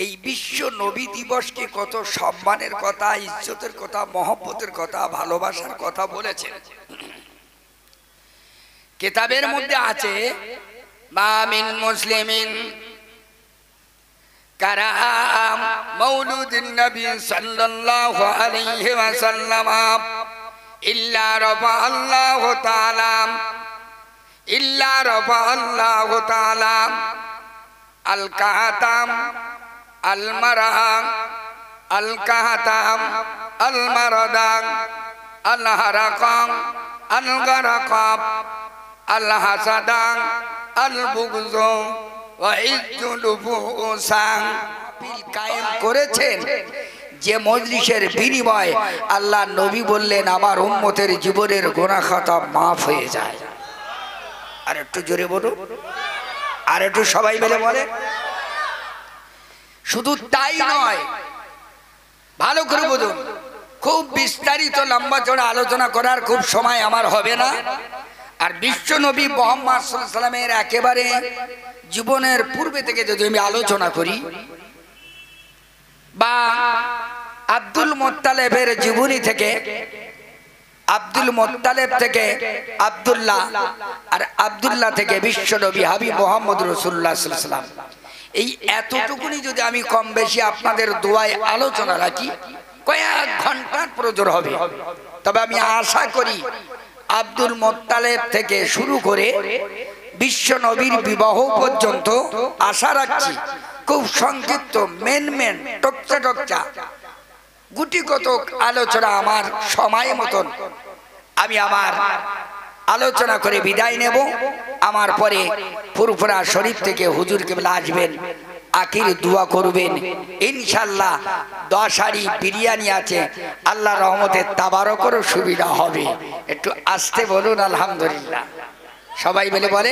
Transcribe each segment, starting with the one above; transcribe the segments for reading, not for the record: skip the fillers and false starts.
এই বিশ্ব নবী দিবসকে কত সম্মানের কথা, ইজ্জতের কথা, মহব্বতের কথা, ভালোবাসার কথা বলেছেন। কিতাবের মধ্যে আছে মা মিন মুসলিমিন কারাম মাউলুদিন নবী সাল্লাল্লাহু আলাইহি ওয়াসাল্লাম ইল্লা রাফা আল্লাহু তাআলা আল কাহাতাম আল মারাম আল কাহাতাম আল মারাদাম আল হারাকাম আল গারাকাব আল হাসাদাম আল বুগজু ওয়া ইজ্জুলুফুসান বিল কায়েম করেছেন। যে মজলিসের বিনিময় আল্লাহ নবী বললেন আমার উম্মতের জীবনের গুনাহ খাতা মাফ হয়ে যায়। আর একটু জোরে বলুন, আর একটু সবাই মিলে বলে। শুধু তাই নয়, ভালো করে বুঝুন, খুব বিস্তারিত লম্বা চড়া আলোচনা করার খুব সময় আমার হবে না। আর বিশ্ব নবী মুহাম্মদ সাল্লাল্লাহু আলাইহি ওয়াসাল্লামের একেবারে জীবনের পূর্বে থেকে যদি আমি আলোচনা করি বা আব্দুল মুত্তালিবের জীবনী থেকে, আব্দুল মুত্তালিব থেকে আব্দুল্লাহ, আর আব্দুল্লাহ থেকে বিশ্ব নবী হাবিব মুহাম্মদ রাসূলুল্লাহ সাল্লাল্লাহু আলাইহি ওয়াসাল্লাম, এই এতটুকুনি যদি আমি কম বেশি আপনাদের দোয়ায় আলোচনা রাখি কয়েক ঘন্টার প্রয়োজন হবে। তবে আমি আশা করি আব্দুল মুত্তালিব থেকে শুরু করে বিশ্ব নবীর বিবাহ পর্যন্ত আশা রাখছি খুব সংক্ষিপ্ত মেন টকচা গুটি কতক আলোচনা আমার সময় মতন আমি আমার আলোচনা করে বিদায় নেব। আমার পরে ফুরফুরা শরীফ থেকে হুজুর কেবলা আসবেন, আখির দোয়া করবেন ইনশাআল্লাহ। 10 হাঁড়ি বিরিয়ানি আছে, আল্লাহ রহমতে তাবারকের সুবিধা হবে। একটু আস্তে বলুন আলহামদুলিল্লাহ, সবাই মিলে বলে।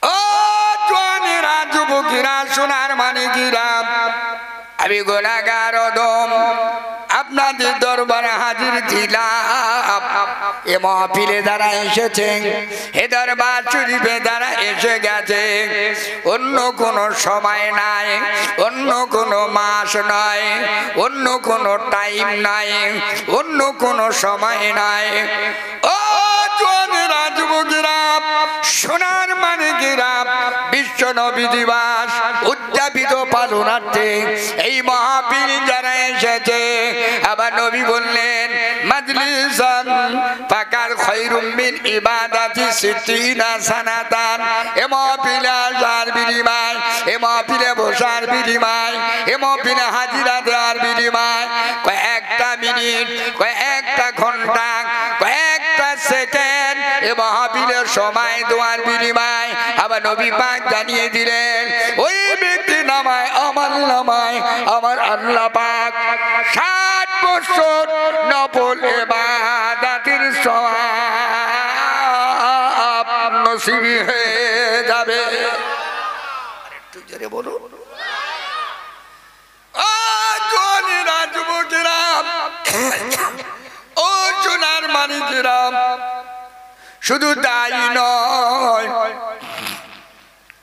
ও জওয়ানেরা, যুবকেরা, সোনার মানিকেরা, আমি গুনাহগার অদম আপনাদের দরবারে হাজির ছিলাম। এ মাহফিলে যারা এসেছেন, এ দরবার শরীফে যারা এসে গেছে, অন্য কোনো সময় নাই, অন্য কোনো মাস নাই, অন্য কোনো টাইম নাই, অন্য কোনো সময় নাই। ও জওয়ানেরা, যুবকেরা, সোনার মানিকেরা, বিশ্ব নবী দিবস উদযাপিত পালনার্থে এই মাহফিল যারা এসেছে, আবার নবী বললেন মাজলিসান ফাকার খায়রুম মিন ইবাদাতি সিত্তিনা সানাতান। এ মাহফিলে আসার বিনিময়, এ মাহফিলে বসার বিনিময়, এ মাহফিলে হাজিরা দেওয়ার বিনিময় কয়েকটা মিনিট, কয়েকটা ঘন্টা, কয়েকটা সেকেন্ড এ মাহফিলের সময় দেওয়ার বিনিময় আবার নবী পাক জানিয়ে দিলেন ওই ব্যক্তি নামায় আমার নামায় আমার আল্লাহ পাক 60 বছর নফল ইবাদতের সওয়াব নসিব হয়ে যাবে। একটু জোরে বলুন। ও জওয়ানেরা, যুবকেরা, ও সোনার মানিকেরা, শুধু তাই নয়,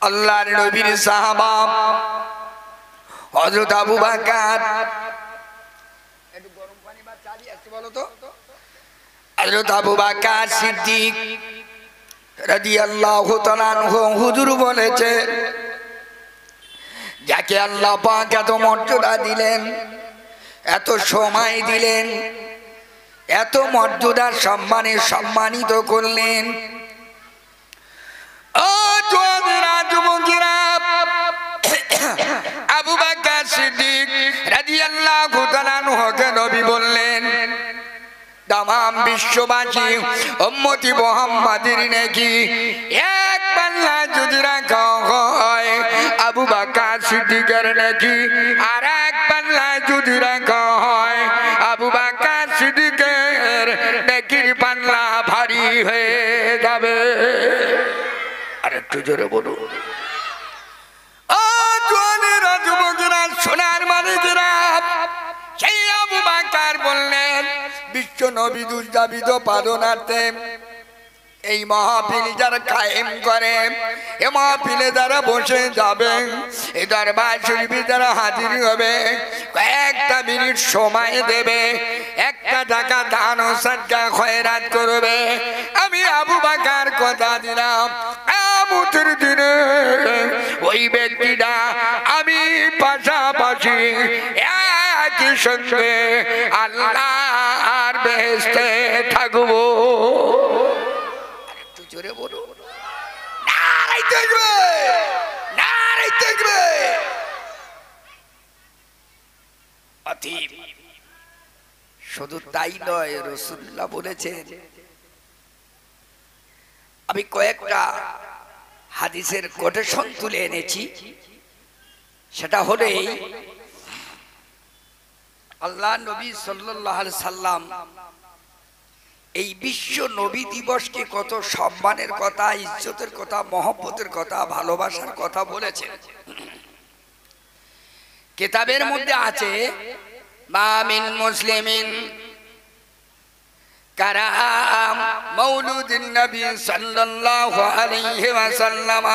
আল্লাহর নবীর সাহাবা হযরত আবু বকর, একটু গরম পানি বা চা দিয়ে একটু বলো তো, হযরত আবু বকর সিদ্দিক রাদিয়াল্লাহু তাআলা আনহু হুজুর বলেছে, যাকে আল্লাহ পাক এত মর্যাদা দিলেন, এত সময় দিলেন, এত মর্যাদার সম্মানে সম্মানিত করলেন। ও জওয়ানেরা, যুবকেরা, আবু বকর সিদ্দিক রাদিয়াল্লাহু তাআলা আনহুকে নবী বললেন तमाम विश्ववासी उम्मती मुहम्मदीर नेकी एक पल्ला যদি রাখা হয় আবু বকর সিদ্দিকের নেকি আর এক পল্লা যদি রাখা হয় আবু বকর সিদ্দিকের নেকির পাল্লা ভারী হয়ে যাবে। আর একটু জোরে বলুন। ও জওয়ানেরা, যুবকেরা, সোনার মানিকেরা, সেই আবু বকর বললেন বিশ্ব নবী দুর্যাবিত পালনার্থে এই মাহফিল যারা কায়েম করে, এই মাহফিলে যারা বসে যাবে, এই দরবার শরীফে যারা হাজির হবে, কয়েকটা মিনিট সময় দেবে, একটা টাকা দান ও সাদকা খয়রাত করবে, আমি আবু বকর কথা দিলাম কিয়ামতের দিনে ওই ব্যক্তিটা আমি পাশাপাশি একই সঙ্গে আল্লাহর বেহেশতে থাকবো। একটু জোরে বলো, নারায়ে তাকবীর, নারায়ে তাকবীর। অতীব শুধু তাই নয়, রাসূলুল্লাহ বলেছেন, আমি কয়েকটা হাদিসের কোটেশন তুলে এনেছি। সেটা হলো আল্লাহ নবী সাল্লাল্লাহু আলাইহি সাল্লাম এই বিশ্ব নবী দিবসকে কত সম্মানের কথা, ইজ্জতের কথা, মহব্বতের কথা, ভালোবাসার কথা বলেছেন। কিতাবের মধ্যে আছে, মা মিন মুসলিমিন কারাম মাউলুদিন নবী সাল্লাল্লাহু আলাইহি ওয়াসাল্লাম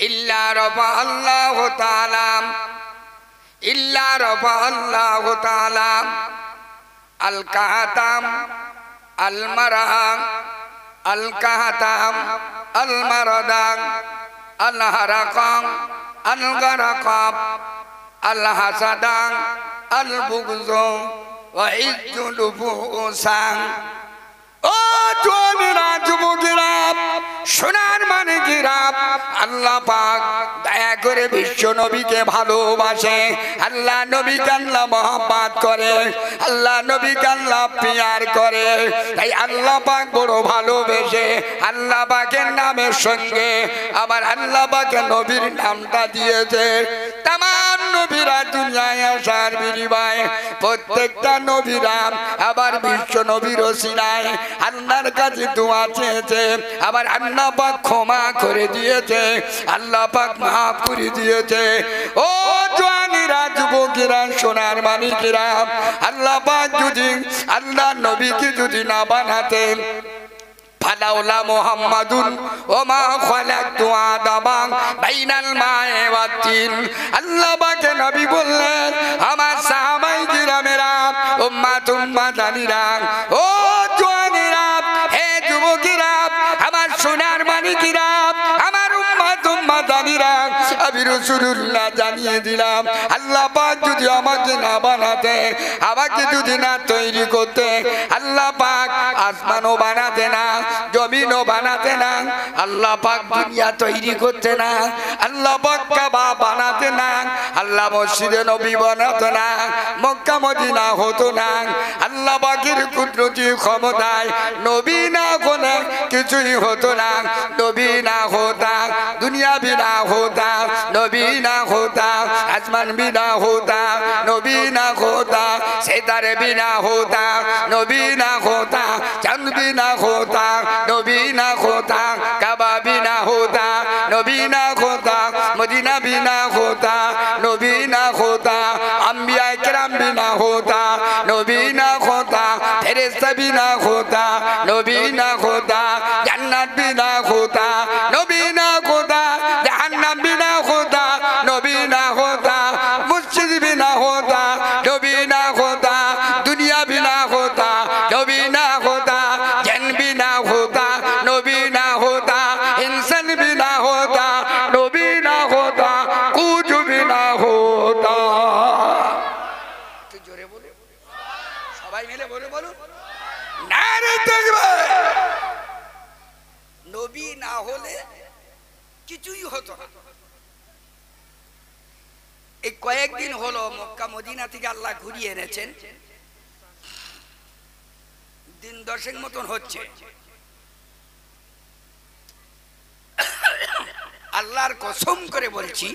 ইল্লা রাফা আল্লাহু তাআলা ইল্লা রাফা আল্লাহু তাআলা আল কাহাতাম আল মারাং আল কাহাতাম আল মারাদাং আল হারাকাম আল গারাকাব আল হাসাদাং আল বুগজু ওয়া ইজ্জুল ফুসাং। ও জওয়ানেরা, যুবকেরা, সোনার মানিকেরা, আল্লাহ পাক দয়া করে বিশ্ব নবীকে ভালোবাসে, আল্লাহ নবীকে আল্লাহ মহব্বত করে, আল্লাহ নবীকে আল্লাহ প্যার করে। তাই আল্লাহ পাক বড় ভালোবেসে আল্লাহ পাকের নামের সঙ্গে আবার আল্লাহ পাকের নবীর নামটা দিয়েছে। তামাম নবীরা দুনিয়ায় আসার বিনিময়ে প্রত্যেকটা নবীরা আবার বিশ্ব নবীর ওসিলায় আল্লাহর কাছে দোয়া চেয়েছে, আবার আল্লাহ পাক ক্ষমা করে দিয়েছে, আল্লাহ পাক মাফ করে দিয়েছে। ও জওয়ানেরা, যুবকেরা, সোনার মানিকেরা, আল্লাহ পাক যদি আল্লাহ নবীকে যদি না বানাতেন, ফালাউলা মুহাম্মাদুন ওয়া মা খালাকতু আদাবান বাইনাল মা'i ওয়াত তিন। আল্লাহ পাকের নবী বললেন, আমার সাহাবায়ে কিরামেরা, উম্মাতুম্মাতানিরা, ও জওয়ানেরা, হে যুবকেরা, আমার সোনার মানিকেরা, আমার উম্মাতুম্মাতানিরা, আমি রাসূলুল্লাহ জানিয়ে দিলাম, আল্লাহ পাক যদি আমাকে না বানাতে, আমাকে যদি না তৈরি করতে, আল্লাহ পাক আসমানও বানাতে না, জমিনও বানাতে না, আল্লাহ পাক দুনিয়া তৈরি করতে না, আল্লাহ পাক কাবা বানাতে না, আল্লাহ মসজিদে নবী বানাতে না, মক্কা মদিনা হতো না। আল্লাহ পাকের কুদরতি ক্ষমতায় নবী না হলে কিছুই হতো না। নবী না होता दुनिया भी ना होता, नबी ना होता आसमान भी ना होता, नबी ना होता सितारे भी ना होता, नबी ना होता चांद भी ना होता, नबी ना होता काबा भी ना होता, नबी ना होता मदीना भी ना होता, नबी ना होता अंबिया किराम भी ना होता, नबी ना होता फरिश्ता भी ना होता, नबी ना होता जन्नत भी ना होता, नबी ना होता जहन्नम भी ना होता, नबी ना होता मस्जिद भी ना होता, नबी ना होता दुनिया भी ना होता, नबी ना होता जन भी ना होता, नबी ना होता इंसान भी ना होता, नबी ना होता कुछ भी ना होता। तो जोरे बोलो, सबाई मिले बोलो बोलो नारे ताकबीर। नबी ना होले কিছুই হতো না। এই কয়েকদিন হলো মক্কা মদিনা থেকে আল্লাহ ঘুরিয়ে এনেছেন, দিন 10 মতন হচ্ছে। আল্লাহর কসম করে বলছি,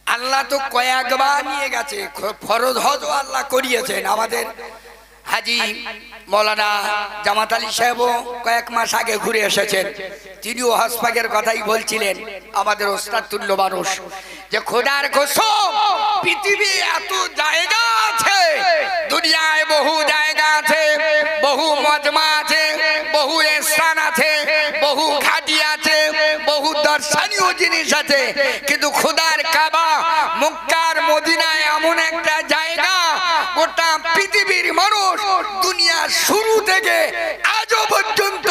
আল্লাহ তো কয়েকবার নিয়ে গেছে, ফরজ হজও আল্লাহ করিয়েছেন। আমাদের হাজি মৌলানা জামাত আলী সাহেবও কয়েক মাস আগে ঘুরে এসেছেন, তিনিও হজ পাকের কথাই বলছিলেন। আমাদের ওস্তাদ তুল্য মানুষ, যে খোদার কসম পৃথিবী এত জায়গা আছে, দুনিয়ায় বহু জায়গা আছে, বহু মজমা আছে, বহু স্থান আছে, বহু ঘাটি আছে, বহু দর্শনীয় জিনিস আছে, কিন্তু খোদার কাবা মক্কার মদিনায় এমন একটা জায়গা, গোটা পৃথিবীর মানুষ দুনিয়ার শুরু থেকে আজও পর্যন্ত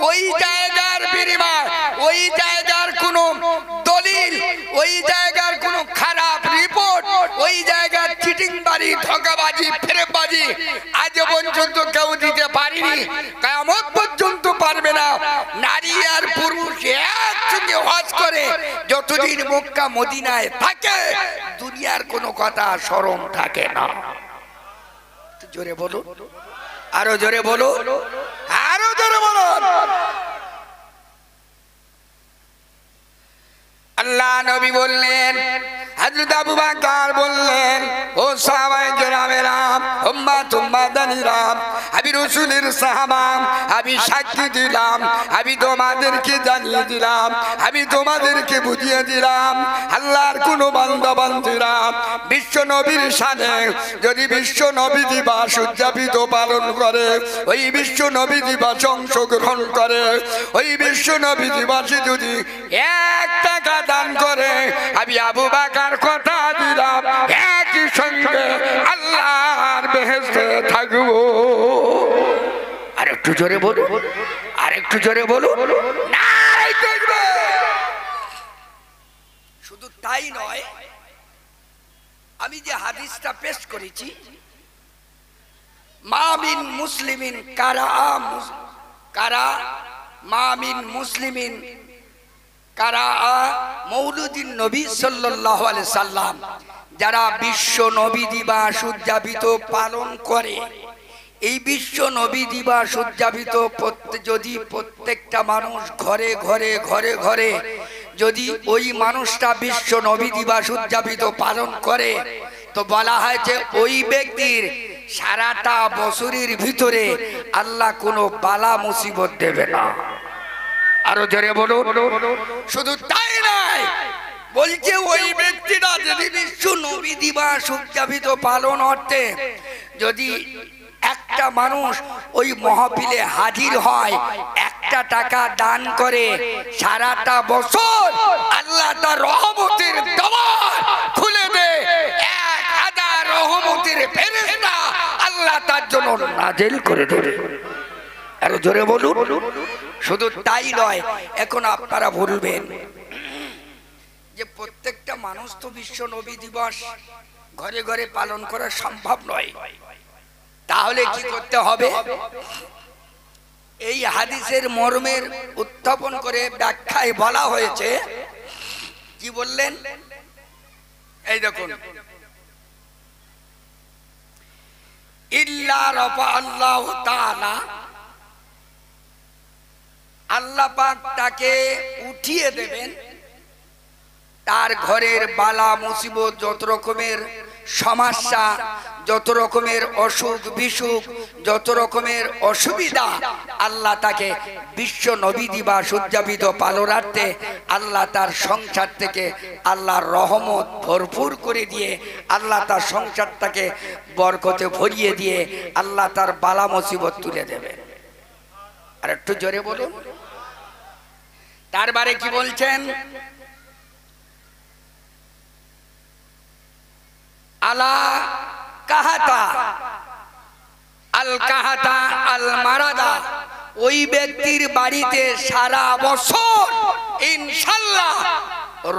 ওই জায়গার বিনিময়, ওই জায়গার কোনো দলিল, ওই জায়গার কোনো খারাপ রিপোর্ট, ওই জায়গার চিটিংবাজি, ঠকাবাজি, ফেরেবাজি আজও পর্যন্ত কেউ দিতে পারেনি, কিয়ামত পর্যন্ত পারবে না। নারী আর পুরুষ একসঙ্গে হজ করে যতদিন মক্কা মদিনায় থাকে দুনিয়ার কোনো কথা শরম থাকে না। জোরে বলো, আরো জোরে বলো, আরো জোরে বলো। আল্লাহ নবী বললেন, হযরত আবু বকর বললেন, ও সাহাবায়ে কেরামেরা, উম্মাত উম্মাদানিরা, আমি রাসূলের সাহাবা, আমি সাক্ষী দিলাম, আমি তোমাদেরকে জানিয়ে দিলাম, আমি তোমাদেরকে বুঝিয়ে দিলাম, আল্লাহর কোন বান্দা বান্দীরা বিশ্ব নবীর শানে যদি বিশ্ব নবী দিবস উদযাপিত পালন করে, ওই বিশ্ব নবী দিবসে অংশগ্রহণ করে, ওই বিশ্ব নবী দিবসে যদি 1 টাকা দান করে, আমি আবু বকর কথা দিলাম একই সঙ্গে আল্লাহর বেহেশতে থাকবো। আরেকটু জোরে বলো, আরেকটু জোরে বলো, নারায়ে তাকবীর। শুধু তাই নয়, আমি যে হাদিসটা পেশ করেছি, মা মিন মুসলিমিন মা মিন মুসলিমিন কারা মৌলুদিন নবী সাল্লাল্লাহু আলাইহি সাল্লাম, যারা বিশ্ব নবী দিবস উদযাপিত পালন করে, এই বিশ্ব নবী দিবস উদযাপিত যদি প্রত্যেকটা মানুষ ঘরে ঘরে ঘরে ঘরে যদি ওই মানুষটা বিশ্ব নবী দিবস উদযাপিত পালন করে, তো বলা হয় যে ওই ব্যক্তির সারাটা বছরের ভিতরে আল্লাহ কোনো বালা মুসিবত দেবে না। আরো জোরে বলো। শুধু তাই নয়, বলছে ওই ব্যক্তিরা যদি বিশ্ব নবী দিবস উদযাপিত পালন অর্থে যদি একটা মানুষ ওই মাহফিলে হাজির হয়, 1 টাকা দান করে, সারাটা বছর আল্লাহ তার রহমতের দরজা খুলে দেয়, 1000 রহমতের ফেরেশতা আল্লাহ তার জন্য নাজিল করে দেবে। আরো জোরে বলুন। শুধু তাই নয়, এখন আপনারা বলবেন যে প্রত্যেকটা মানুষ তো বিশ্ব নবী দিবস ঘরে ঘরে পালন করা সম্ভব নয়, তাহলে কি করতে হবে? এই হাদিসের মর্মের উত্থাপন করে ব্যাখ্যায় বলা হয়েছে, কি বললেন? এই দেখুন, ইল্লা রাফা আল্লাহু তাআলা, আল্লাহ পাক তাকে উঠিয়ে দেবেন, তার ঘরের বালা মুসিবত, যত রকমের সমস্যা, যত রকমের অসুখ বিসুখ, যত রকমের অসুবিধা, আল্লাহ তাকে বিশ্ব নবী দিবস উদযাপিত পালনার্থে আল্লাহ তার সংসার থেকে আল্লাহর রহমত ভরপুর করে দিয়ে, আল্লাহ তার সংসারটাকে বরকতে ভরিয়ে দিয়ে আল্লাহ তার বালা মুসিবত তুলে দেবে। আর একটু জোরে বলুন। তারবারে কি বলছেন? আলা কাহাতা আল কাহাতা আল মারাদা, ওই ব্যক্তির বাড়িতে সারা বছর ইনশাআল্লাহ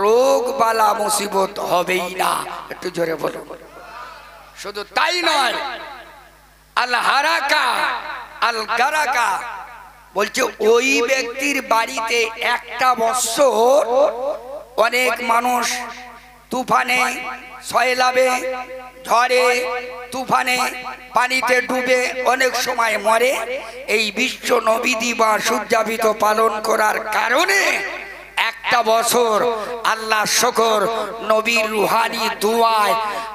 রোগ বালা মুসিবত হবেই না। একটু জোরে বলুন। শুধু তাই নয়, আল হারাকা আল গারাকা, বলছে ওই ব্যক্তির বাড়িতে একটা বছর অনেক মানুষ তুফানে, সয়লাবে, ঝড়ে, তুফানে, পানিতে ডুবে অনেক সময় মরে। এই বিশ্ব নবী দিবস উদযাপিত পালন করার কারণে একটা বছর আল্লাহ শুকর, নবীর রুহানি দুয়ায়,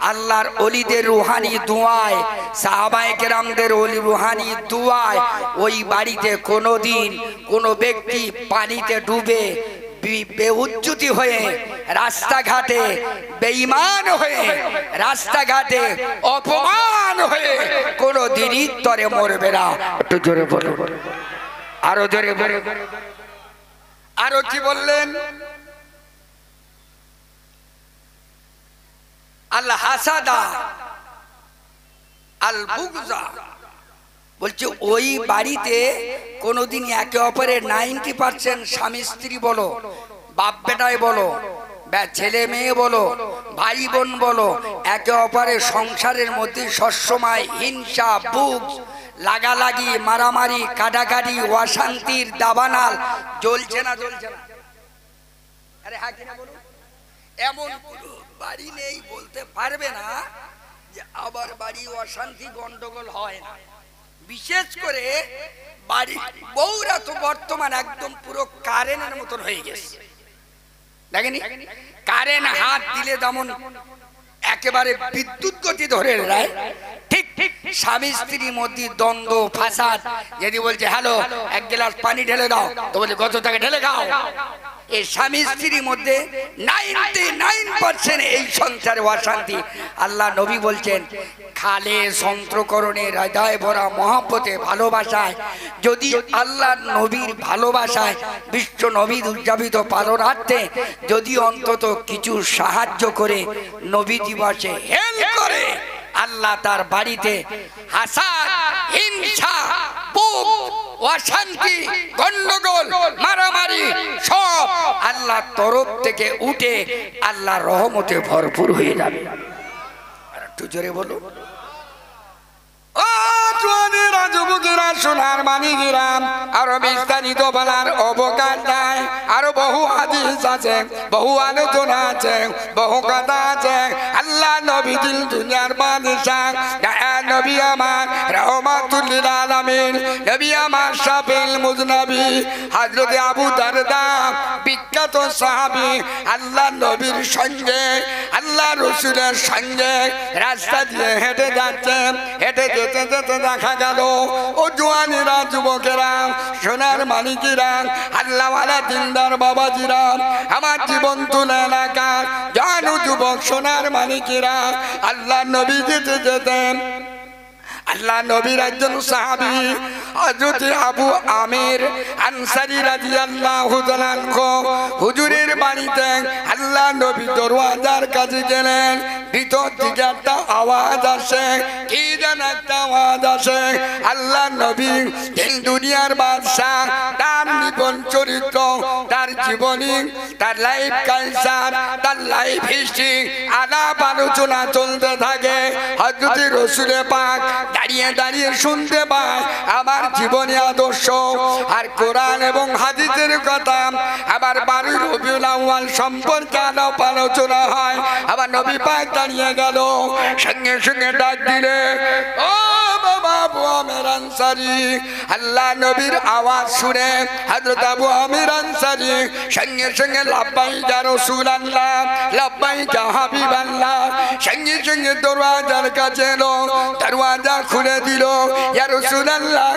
আল্লাহর ওলিদের রুহানি দুয়ায়, সাহাবায়ে কেরামদের ওলি রুহানি দুয়ায় ওই বাড়িতে কোনোদিন কোনো ব্যক্তি পানিতে ডুবে বেউজ্জুতি হয়ে, রাস্তাঘাটে বেঈমান হয়ে, রাস্তাঘাটে অপমান হয়ে কোনোদিনই তরে মরবে না। একটু জোরে বলো। আরো জোরে বলে, আরো কি বললেন? আল হাসাদা আল বুগজা, বলছে ওই বাড়িতে কোনোদিন একে অপরের 90% স্বামী স্ত্রী বলো, বাপ বেটায় বলো, ছেলে মেয়ে বলো, ভাই বোন বলো, একে অপরের সংসারের মধ্যে সবসময় হিংসা, বুক লাগালাগি, মারামারি, কাটাকাটি, অশান্তির দাবানাল জ্বলছে না? জ্বলছে না? আরে হ্যাঁ কিনা বলুন। এমন কোনো বাড়ি নেই বলতে পারবে না যে আবার বাড়ি অশান্তি গন্ডগোল হয় না। বিশেষ করে বাড়ি বউরা তো বর্তমান একদম পুরো কারেন্টের মতন হয়ে গেছে, দেখেনি? কারেন্ট হাত দিলে যেমন একেবারে বিদ্যুৎ গতি ধরে নেয়, ঠিক ঠিক স্বামী স্ত্রীর মধ্যে দ্বন্দ্ব ফাসাদ। যদি বলছে হ্যালো এক গ্লাস পানি ঢেলে দাও, তো বলে কত টাকা ঢেলে খাও। এই স্বামী স্ত্রীর মধ্যে 99% এই সংসারে অশান্তি। আল্লাহ নবী বলছেন খালে সন্ত্রকরণে হৃদয় ভরা মহব্বতে ভালোবাসায়, যদি আল্লাহ নবীর ভালোবাসায় বিশ্ব নবীর উদযাপিত পালনার্থে যদি অন্তত কিছু সাহায্য করে, নবী দিবসে হেল্প করে, আল্লাহ তার বাড়িতে হাসাদ, হিংসা, বুক, অশান্তি, গন্ডগোল, মারামারি সব আল্লাহর তরফ থেকে উঠে আল্লাহর রহমতে ভরপুর হয়ে যাবে। আর একটু জোরে বলো। সোনার মানিকেরা, আরো বিস্তারিত বলার অবকাশ নাই। আরো বহু হাদিস আছে, বহু আলোচনা আছে, বহু কথা আছে। আল্লাহ নবী দিল দুনিয়ার বাদশাহ, নবী আমার রহমাতুল লিল আলামিন, নবী আমার শাফিউল মুজনবী হযরত আবু দারদা, বিখ্যাত সাহাবী, আল্লাহ নবীর সঙ্গে, আল্লাহ রাসূলের সঙ্গে রাস্তা দিয়ে হেঁটে যাচ্ছেন। হেঁটে যেতে যেতে দেখা গেল ও জওয়ানেরা, যুবকেরা, সোনার মানিকেরা, আল্লাহওয়ালা দিনদার বাবাজিরা, আমার জীবন তুলে এলাকার জানু যুবক সোনার মানিকেরা, আল্লাহ নবী যেতে যেতেন, আল্লাহ নবীর একজন সাহাবী হযরত আবু আমির আনসারী রাদিয়াল্লাহু তাআলা আনহু হুজুরের বাড়িতে আল্লাহ নবী দরওয়াজার কাছে গেলেন। ভিতর থেকে একটা আওয়াজ আসে, কি যেন একটা আওয়াজ আসে। আল্লাহ নবী এই দুনিয়ার বাদশাহ, তার জীবন চরিত্র, তার জীবনী, তার লাইফ কালচার, তার লাইফ হিস্ট্রি আলাপ আলোচনা চলতে থাকে। হযরত রাসূল পাক দাঁড়িয়ে দাঁড়িয়ে শুনতে পায় আমার জীবনী আদর্শ আর কোরআন এবং হাদিসের কথা। আবার 12 রবিউল আউয়াল সম্পর্কে আলাপ আলোচনা হয়। আবার নবী পাক দাঁড়িয়ে গেল, সঙ্গে সঙ্গে ডাক দিলে ও বাবা আবু আমির আনসারী। আল্লাহ নবীর আওয়াজ শুনে হযরত আবু আমির আনসারী সঙ্গে সঙ্গে লাব্বাইক ইয়া রাসূলুল্লাহ, লাব্বাইক ইয়া হাবিবাল্লাহ, সঙ্গে সঙ্গে দরওয়াজার কাছে এলো, দরওয়াজা খুলে দিল। ইয়া রাসূলুল্লাহ,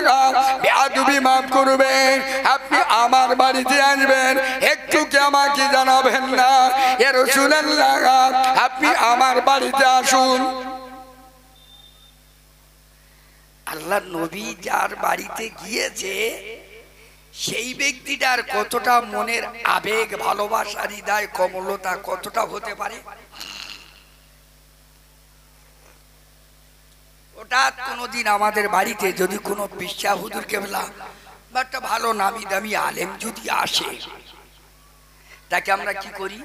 বেয়াদবি মাফ করবেন, আপনি আমার বাড়িতে আসবেন, একটু কি আমাকে জানাবেন না? ইয়া রাসূলুল্লাহ, আপনি আমার বাড়িতে আসুন। আল্লাহ নবী যার বাড়িতে গিয়েছে সেই ব্যক্তিটার কতটা মনের আবেগ, ভালোবাসা, হৃদয় কমলতা কতটা হতে পারে। ওটা কোনোদিন আমাদের বাড়িতে যদি কোনো বিশ্বাস হুজুর কেবলা বা একটা ভালো নামি দামি আলেম যদি আসে, তাকে আমরা কি করি?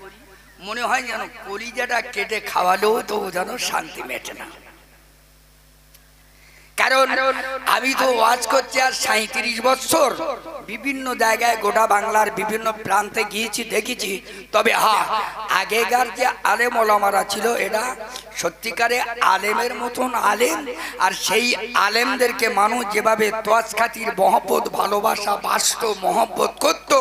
মনে হয় যেন কলিজাটা কেটে খাওয়ালেও তো যেন শান্তি মেটে না। কারণ আমি তো ওয়াজ করছি আর 37 বছর, বিভিন্ন জায়গায় গোটা বাংলার বিভিন্ন প্রান্তে গিয়েছি, দেখেছি। তবে হ্যাঁ, আগেকার যে আলেম ওলামারা ছিল এরা সত্যিকারে আলেমের মতন আলেম, আর সেই আলেমদেরকে মানুষ যেভাবে তোয়াজ খাতির মহব্বত, ভালোবাসা, বাসত, মহব্বত করত,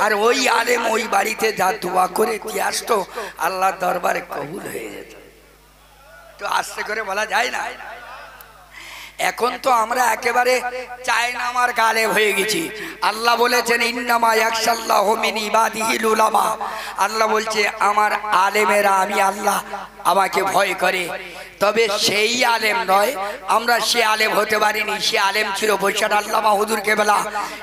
আর ওই আলেম ওই বাড়িতে যা দোয়া করে দিয়ে আসতো, আল্লাহর দরবারে কবুল হয়ে যেত। তো আস্তে করে বলা যায় না। এখন তো আমরা একেবারে চায়নামার গালেব হয়ে গেছি। আল্লাহ বলেছেন ইন্নামা ইয়াখশাল্লাহু মিন ইবাদিহিল উলামা। আল্লাহ বলছে আমার আলেমেরা, আমি আল্লাহ আমাকে ভয় করে। তবে সেই আলেম নয়, আমরা সে আলেম হতে পারিনি। সে আলেম ছিল বৈশাখ আল্লামা হুজুর কেবলা,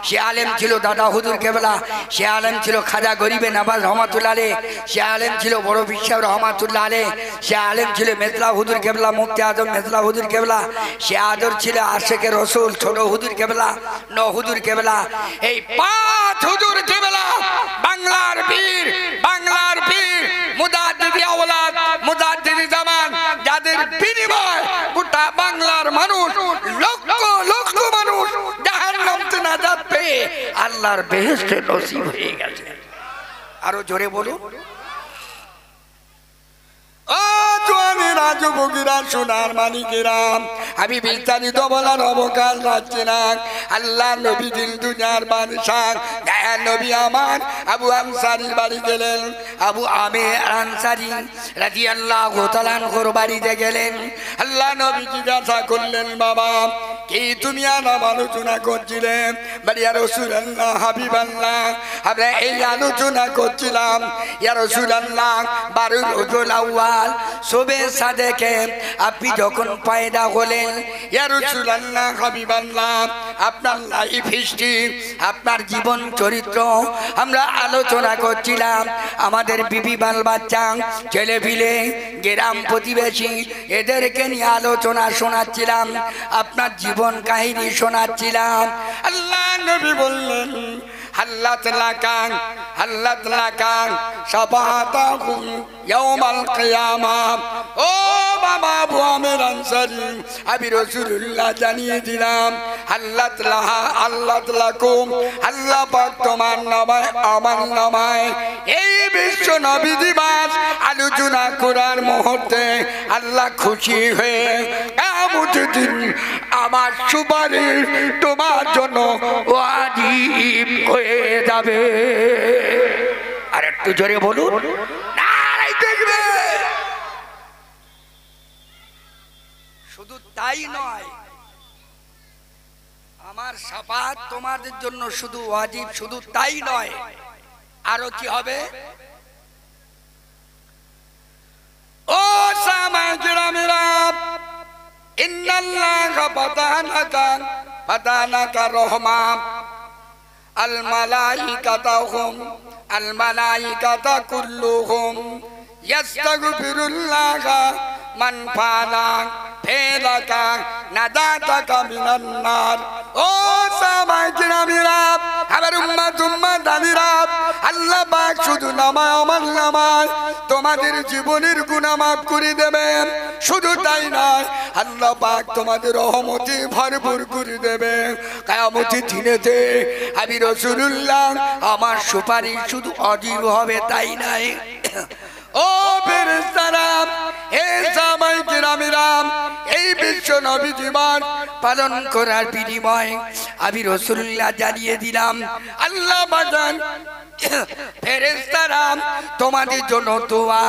সে আলেম ছিল দাদা হুজুর কেবলা, সে আলেম ছিল খাজা গরিবে নওয়াজ রহমাতুল্লাহ আলাইহি, সে আলেম ছিল বড় বিশ্বাস রহমাতুল্লাহ আলাইহি, সে আলেম ছিল মেজলা হুজুর কেবলা, মুফতি আজম মেজলা হুজুর কেবলা, সে আদর ছিল আশেকে রসুল ছোট হুজুর কেবলা, ন হুজুর কেবলা। এই 5 হুজুর কেবলা বাংলার বীর, বাংলার বীর, মুজাদ্দিদি আওলাদ, মুজাদ্দিদি জামান, যাদের বিনিময় গোটা বাংলার মানুষ লক্ষ লক্ষ মানুষ জাহান্নাম থেকে নাজাত পেয়ে আল্লাহর বেহেশতে নসিব হয়ে গেছে। আরো জোরে বলুন। সোনার মানিকেরা, আমি বিস্তারিত বলার অবকাশ রাখছি না। আল্লাহ নবী দিন দুনিয়ার বাদশাহ দয়ার নবী আমার আবু আনসারীর বাড়ি গেলেন। আবু আমির আনসারী রাদিয়াল্লাহু তাআলা আনহুর বাড়িতে গেলেন। আল্লাহ নবী জিজ্ঞাসা করলেন, বাবা কি তুমি আমার আলোচনা করছিলে? বলে ইয়া রাসূলুল্লাহ, হাবিবাল্লাহ, আমরা এই আলোচনা করছিলাম ইয়া রাসূলুল্লাহ 12 রবিউল আউয়াল শবে সাদেকে আপনি যখন পয়দা হলেন, ইয়া রাসূলুল্লাহ, হাবিবাল্লাহ, আপনার লাইফ হিস্ট্রি, আপনার জীবন চরিত্র আমরা আলোচনা করছিলাম। আমাদের বিবি বাল বাচ্চা ছেলে পিলে গ্রাম প্রতিবেশী এদেরকে নিয়ে আলোচনা শোনাচ্ছিলাম, আপনার জীবন কাহিনী শোনাচ্ছিলাম। আল্লাহ নবী বললেন, হাল্লাত লাকান, হাল্লাত লাকান শাফাআতুহুম ইয়াউমাল কিয়ামাহ। ও বাবা আবু আমির আনসারী, আমি রাসূলুল্লাহ জানিয়ে দিলাম, হাল্লাত লাহা, আল্লাত লাকুম, আল্লাহ পাক তোমার নামায় আমার নামায় এই বিশ্ব নবী দিবস আলোচনা করার মুহূর্তে আল্লাহ খুশি হয়ে কিয়ামতের দিন আমার সুপারিশ তোমার জন্য ওয়াজিব হয়ে যাবে। আর একটু জোরে বলুন, নারায়ে তাকবীর। শুধু তাই নয়, আমার শাফাত তোমাদের জন্য শুধু ওয়াজিব, শুধু তাই নয়, আরো কি হবে? ও সামাজিরামেরা, ইন্নাল্লাহা ফাতানাকা রহমা আল মালাইকাতা কুল্লুহুম ইয়াস্তাগফিরুল্লাহা মান ফালা ফেলাকা নাদাতাকা মিনান নার। ও সামাজিরামেরা, আমার উম্মাত-উম্মাদানিরা, আল্লাহ পাক শুধু নামায় আমার নামায় তোমাদের জীবনের গুনাহ মাফ করে দেবেন। শুধু তাই নয়, আল্লাহ পাক তোমাদের রহমতে ভরপুর করে দেবেন। কিয়ামতের দিনেতে আমি রাসূলুল্লাহ আমার সুপারিশ শুধু অজীব হবে তাই নয়। ও ফেরেশতারা, হে সাহাবায়ে কেরামেরা, এই বিশ্ব নবী জীবন পালন করার বিনিময় আমি রাসূলুল্লাহ জানিয়ে দিলাম, আল্লাহ বাজান ফেরেশতারা তোমাদের জন্য দোয়া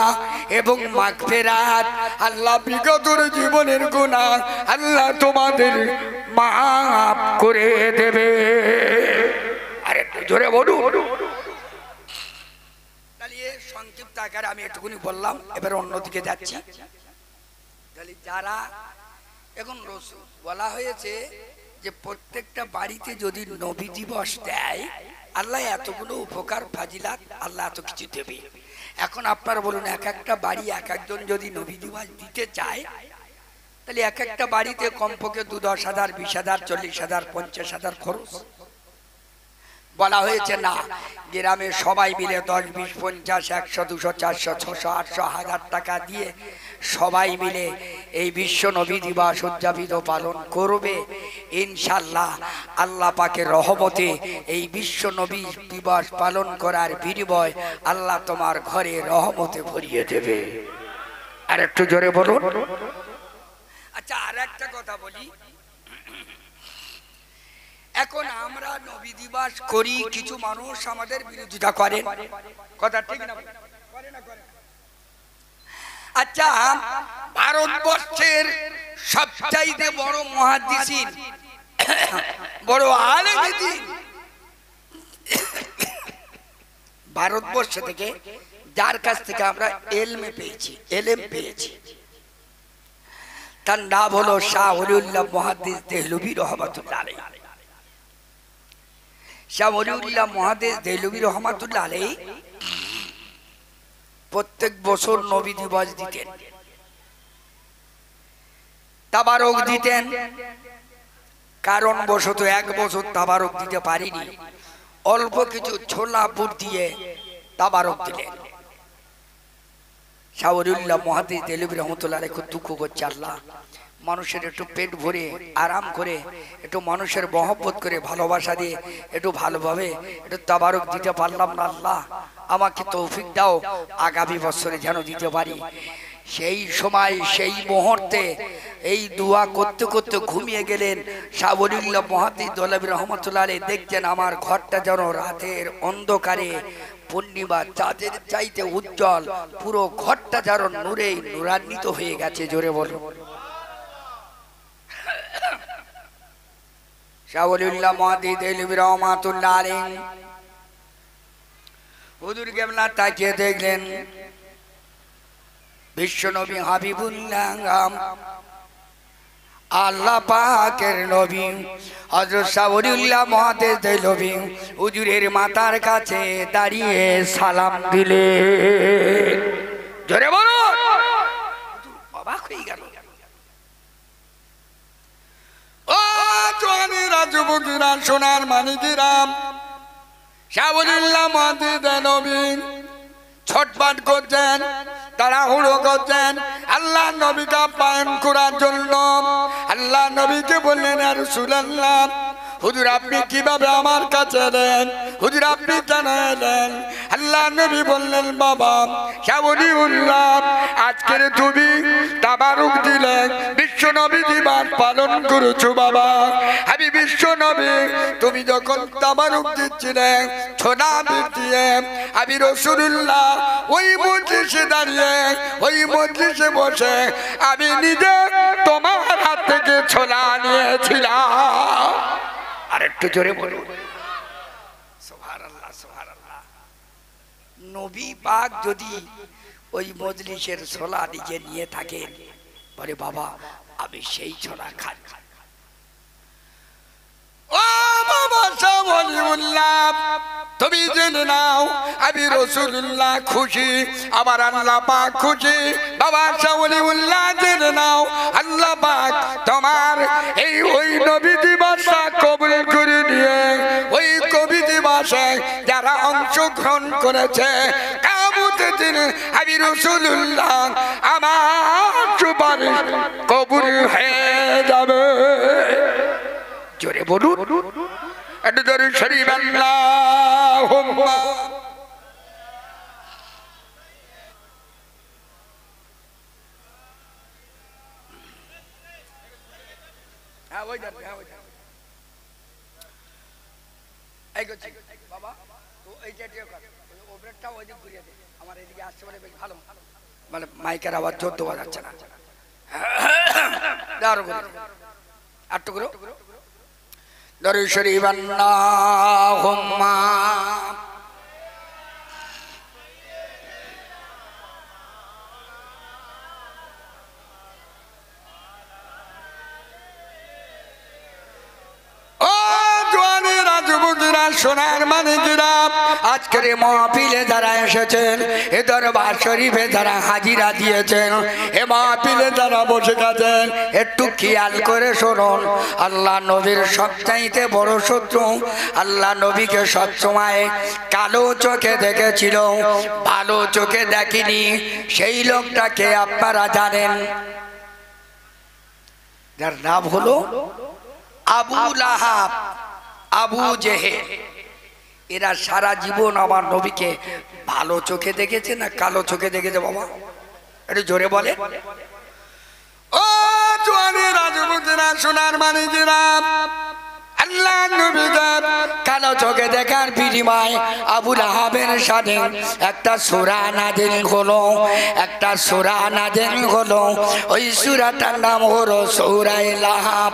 এবং মাগফিরাত, আল্লাহ বিগত জীবনের গুনাহ আল্লাহ তোমাদের মাফ করে দেবে। আরে জোরে বলুন। সংক্ষিপ্ত আকারে আমি একটুখানি বললাম, এবার অন্যদিকে যাচ্ছি। যারা এখন বলা হয়েছে যে প্রত্যেকটা বাড়িতে যদি নবী দিবস দেয়, আল্লাহ এতগুলো উপকার ফাজিলাত আল্লাহ এত কিছু দেবে। এখন আপনারা বলুন, এক একটা বাড়ি এক একজন যদি নবী দিবস দিতে চায়, তাহলে এক একটা বাড়িতে কমপক্ষে 10,000, 20,000, 40,000, 50,000 খরচ। বলা হয়েছে না, গ্রামে সবাই মিলে 10, 20, 50, 100, 200, 400, 600, 800, 1000 টাকা দিয়ে সবাই মিলে এই বিশ্ব নবী দিবস উদযাপিত পালন করবে। ইনশাআল্লাহ আল্লাহ পাকের রহমতে এই বিশ্ব নবী দিবস পালন করার বিনিময় আল্লাহ তোমার ঘরে রহমতে ভরিয়ে দেবে। আর একটু জোরে বলুন। আচ্ছা, আর একটা কথা বলি, এখন আমরা নবী দিবস করি, কিছু মানুষ আমাদের বিরোধিতা করেন, কথা ঠিক না? আচ্ছা, ভারতবর্ষের সবচাইতে বড় মুহাদ্দিসিন, বড় আলেম দ্বীন ভারতবর্ষ থেকে, যার কাছ থেকে আমরা এলম পেয়েছি, তার নাম হলো শাহ ওলিউল্লাহ মুহাদ্দিস দেহলভী রহমাতুল্লাহ আলাইহি। শাহ ওলিউল্লাহ মুহাদ্দিস দেহলভী রহমাতুল্লাহ আলাইহি প্রত্যেক বছর নবী দিবস দিতেন, তাবারক দিতেন। কারণ বশত এক বছর তাবারক দিতে পারিনি, অল্প কিছু ছোলা বুট দিয়ে তাবারক দিলেন। শাহ ওলিউল্লাহ মুহাদ্দিস দেহলভী রহমাতুল্লাহ আলাইহি খুব দুঃখ করছে, আল্লাহ মানুষের একটু পেট ভরে আরাম করে একটু মানুষের মহব্বত করে ভালোবাসা দিয়ে একটু ভালোভাবে একটু তাবারক দিতে পারলাম না, আল্লাহ আমাকে তৌফিক দাও আগামী বছরে যেন দিতে পারি। সেই সময় সেই মুহূর্তে এই দোয়া করতে করতে ঘুমিয়ে গেলেন শাহ ওলিউল্লাহ মুহাদ্দিস দেহলভী রহমাতুল্লাহ আলাইহি। দেখতেন আমার ঘরটা যেন রাতের অন্ধকারে পূর্ণিমা চাঁদের চাইতে উজ্জ্বল, পুরো ঘরটা যেন নূরে নূরান্বিত হয়ে গেছে। জোরে বলো। শাহ ওলিউল্লাহ মুহাদ্দিস দেহলভী রহমাতুল্লাহ আলাইহি হুজুর কেবলা তাকিয়ে দেখলেন বিশ্বনবী হাবিবুল্লাহ আল্লাহ পাকের নবী হযরত শাহ ওলিউল্লাহ মুহাদ্দিস দেহলভী হুজুরের মাথার কাছে দাঁড়িয়ে সালাম দিলেন। জোরে বলো। অবাক হয়ে গেল। ও জওয়ানেরা, যুবকেরা, সোনার মানিকেরা, শাহ ওলিউল্লাহ মুহাদ্দিস দেহলভী ছটফট করছেন, তাড়াহুড়ো করছেন আল্লাহ নবীকে আপ্যায়ন করার জন্য। আল্লাহ নবীকে বললেন, ইয়া রাসূলুল্লাহ, হুজুর আপনি কিভাবে আমার কাছে এলেন? হুজুর আপনি কেন এলেন? আল্লাহ নবী বললেন, বাবা শাহ ওলিউল্লাহ, আজকের তুমি তাবারুক দিলেন, বিশ্ব নবী দিবস পালন করেছো বাবা। আমি বিশ্ব নবী, তুমি যখন তাবারুক দিচ্ছিলেন ছোনা দিয়ে, আমি রাসূলুল্লাহ ওই মজলিসে দাঁড়িয়ে ওই মজলিসে বসে আমি নিজে তোমার হাত থেকে ছোলা নিয়েছিলাম। আর একটু জোরে বলুন সুবহানাল্লাহ, সুবহানাল্লাহ। নবী পাক যদি ওই মজলিসের ছোলা নিজে নিয়ে থাকেন, বলে বাবা আমি সেই ছোলা খাই। ও বাবা শাহ ওলিউল্লাহ, তুমি জেনে নাও আমি রাসূলুল্লাহ খুশি, আমার আল্লাহ পাক খুশি। বাবা শাহ ওলিউল্লাহ জেনে নাও আল্লাহ পাক তোমার এই ওই নবী দিবসটা কবুল করে নিয়ে ওই কবি দিবসে যারা অংশগ্রহণ করেছে কিয়ামতের দিনে আমি রাসূলুল্লাহ আমার সুপারিশ কবুল হয়ে যাবে। জোরে বলুন একটু দরুদ শরীফ আল্লাহুম্মা। হ্যাঁ ওই যাবে, হ্যাঁ ওই যাবে। এই গো বাবা, তো এই জাতীয় কথা ওপরেরটা ওই দিক ঘুরিয়ে দে, আমার এদিকে আসছে বলে বেশ ভালো, মানে মাইকের আওয়াজ জোর দেওয়া যাচ্ছে না। দাঁড়ো করে আটটু করো দরুদ শরীফ আল্লাহুম্মা। সোনার মানিকেরা, আজকের মাহফিলে যারা এসেছেন, এ দরবার শরীফে যারা হাজিরা দিয়েছেন, এ মাহফিলে যারা বসে গেছেন, একটু খেয়াল করে শুনুন। আল্লাহ নবীর সবচাইতে বড় শত্রু, আল্লাহ নবীকে সবসময় কালো চোখে দেখেছিল, ভালো চোখে দেখিনি। সেই লোকটাকে আপনারা জানেন, যার নাম হলো আবু লাহাব, আবু জেহেল। এরা সারা জীবন আমার নবীকে ভালো চোখে দেখেছে না কালো চোখে দেখেছে? বাবা একটু জোরে বলে। ও জওয়ানেরা, যুবকেরা, সোনার মানিকেরা, আল্লাহ নবীকে কালো চোখে দেখার বিনিময়ে আবু লাহাবের সাথে একটা সূরা নাযিল হলো, একটা সূরা নাযিল হলো। ওই সূরাটার নাম হলো সূরা লাহাব।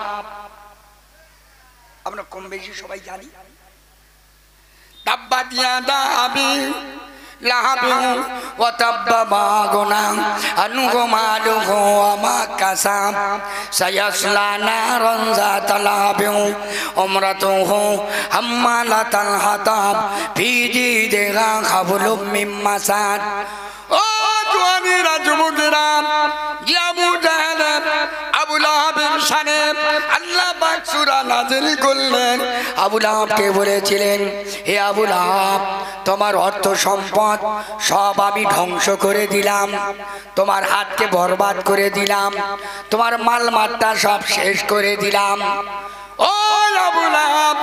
আমরা কম বেশি সবাই জানি। তাব্বাত ইয়াদা আবি লাহাবিউ ওয়া তাব্বা মা গুনা আনহু মালুহু ওয়া মা কাসাব সায়াসলা নারান যাতা লাহাবিউ উমরাতুহু হাম্মালাতাল হাতাব ফি জিদিহা হাবলুম মিন মাসাদ। ও জওয়ানেরা যুবকেরা, আবু জাহেল আবু লাহাবের শানে আল্লাহ পাক সূরা নাযিল করলেন। আবু লাহাবকে বলেছিলেন, হে আবু লাহাব, তোমার অর্থ সম্পদ সব আমি ধ্বংস করে দিলাম, তোমার হাতকে বরবাদ করে দিলাম, তোমার মালমাত্তা সব শেষ করে দিলাম। ও আবু লাহাব,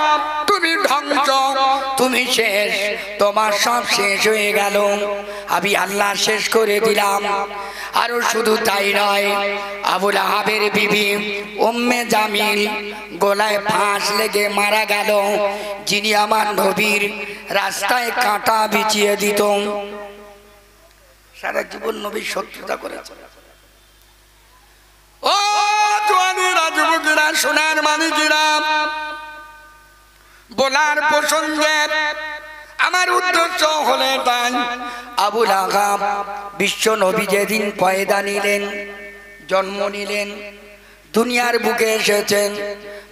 তুমি ধ্বংস, তুমি শেষ, তোমার সব শেষ হয়ে গেল, আমি আল্লাহ শেষ করে দিলাম। আরো শুধু তাই নয়, আবু লাহাবের বিবি উম্মে জামিল গলায় ফাঁস লেগে মারা গেল, যিনি আমার নবীর রাস্তায় কাঁটা বিছিয়ে দিত। সারা জীবন নবীর শত্রুতা করেছে। ও জওয়ানেরা যুবকেরা, সোনার মানিকেরা, বলার প্রসঙ্গে আমার উদ্দেশ্য হলে তাই, আবু লাহাব বিশ্ব নবী যেদিন পয়দা নিলেন, জন্ম নিলেন, দুনিয়ার বুকে এসেছেন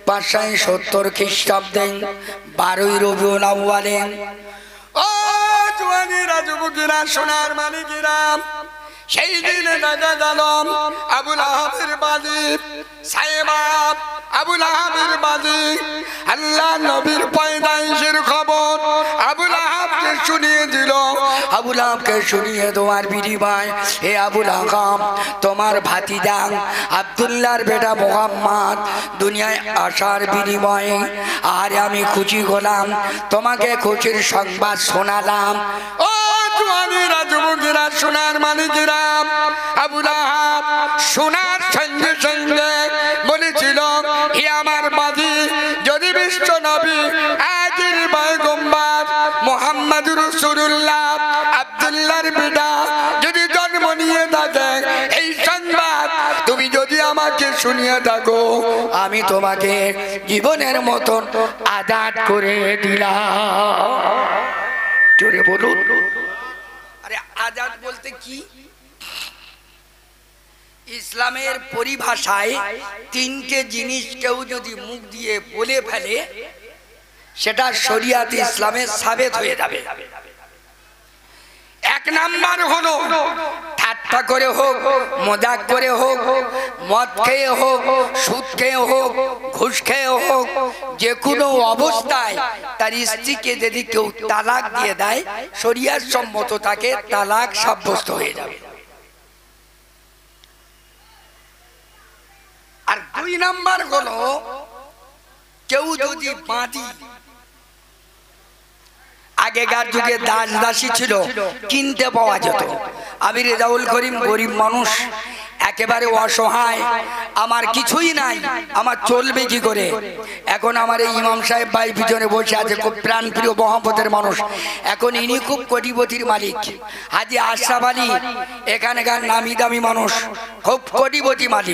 570 খ্রিস্টাব্দে 12ই রবিউল আউয়ালে। ও জওয়ানেরা যুবকেরা, সোনার মানিকেরা, সেই দিনে দেখা গেল আবু লাহাবের বাদী সাহেবা, আবু লাহাবের বাদী আল্লাহ নবীর পয়দাইশের খবর আবু লাহাবকে শুনিয়ে দিল। আবু লাহাবকে শুনিয়ে দেওয়ার বিনিময়, হে আবু লাহাব, তোমার ভাতিজা আব্দুল্লাহর বেটা মুহাম্মদ দুনিয়ায় আসার বিনিময়ে আর আমি খুশি হলাম, তোমাকে খুশির সংবাদ শোনালাম। ও জওয়ানেরা যুবকেরা, সোনার মানিকেরা, আবু লাহাব শোনার সঙ্গে সঙ্গে বলেছিল, হে আমার বাদী, যদি বিশ্ব নবী আখির পয়গম্বর মুহাম্মদুর রাসূলুল্লাহ আব্দুল্লাহর বেটা যদি জন্ম নিয়ে থাকে, এই সংবাদ তুমি যদি আমাকে শুনিয়ে থাকো, আমি তোমাকে জীবনের মতন আজাদ করে দিলাম। জোরে বলুন। আরে আজাদ বলতে কি? ইসলামের পরিভাষায় 3টে জিনিস কেউ যদি মুখ দিয়ে বলে ফেলে, সেটা শরিয়াত ইসলামের সাবেত হয়ে যাবে। 1 নাম্বার হলো, ঠাট্টা করে হোক, মজাক করে হোক, মদ খেয়ে হোক, সুদ খেয়ে হোক, ঘুষ খেয়ে হোক, যে কোনো অবস্থায় তার স্ত্রীকে যদি কেউ তালাক দিয়ে দেয়, শরিয়াত সম্মত তাকে তালাক সাব্যস্ত হয়ে যাবে। আর 2 নাম্বার হলো, কেউ যদি বাঁধি, আগেকার যুগে দাস দাসী ছিল, কিনতে পাওয়া যেত। আমি রেজাউল করিম গরিব মানুষ, একেবারে অসহায়, আমার কিছুই নাই, আমার চলবে কি করে? এখন আমার এই ইমাম সাহেব ভাই পিছনে বসে আছে, খুব প্রাণপ্রিয় মহব্বতের মানুষ, এখন ইনি খুব কোটিপতির মালিক। হাজী আশরাফ আলী এখানকার নামি দামি মানুষ, খুব কোটিপতি মালিক।